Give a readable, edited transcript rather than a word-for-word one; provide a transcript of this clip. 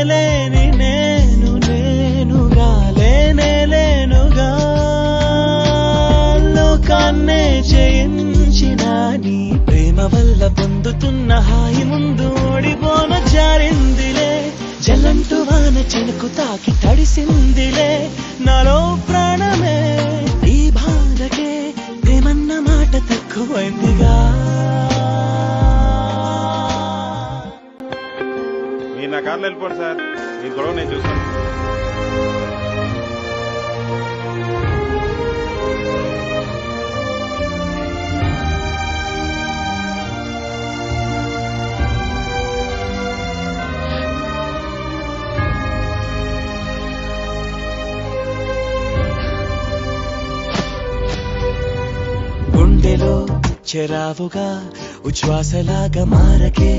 లేని నేనుగా లేనుగా లోకాన్నే జయించిన నీ ప్రేమ వల్ల పొందుతున్న హాయి ముందు ఓడిపోన జారిందిలే జలంటు వాన చెనుకు తాకి తడిసిందిలే నాలో ప్రాణమే ఈ బాధకే ప్రేమన్న మాట తక్కువైందిగా మీరు నా కార్లో వెళ్ళిపోండి సార్ మీ గొడవ నేను చూస్తాను గుండెలో చెరావుగా ఉచ్ఛ్వాసలాగా మారకే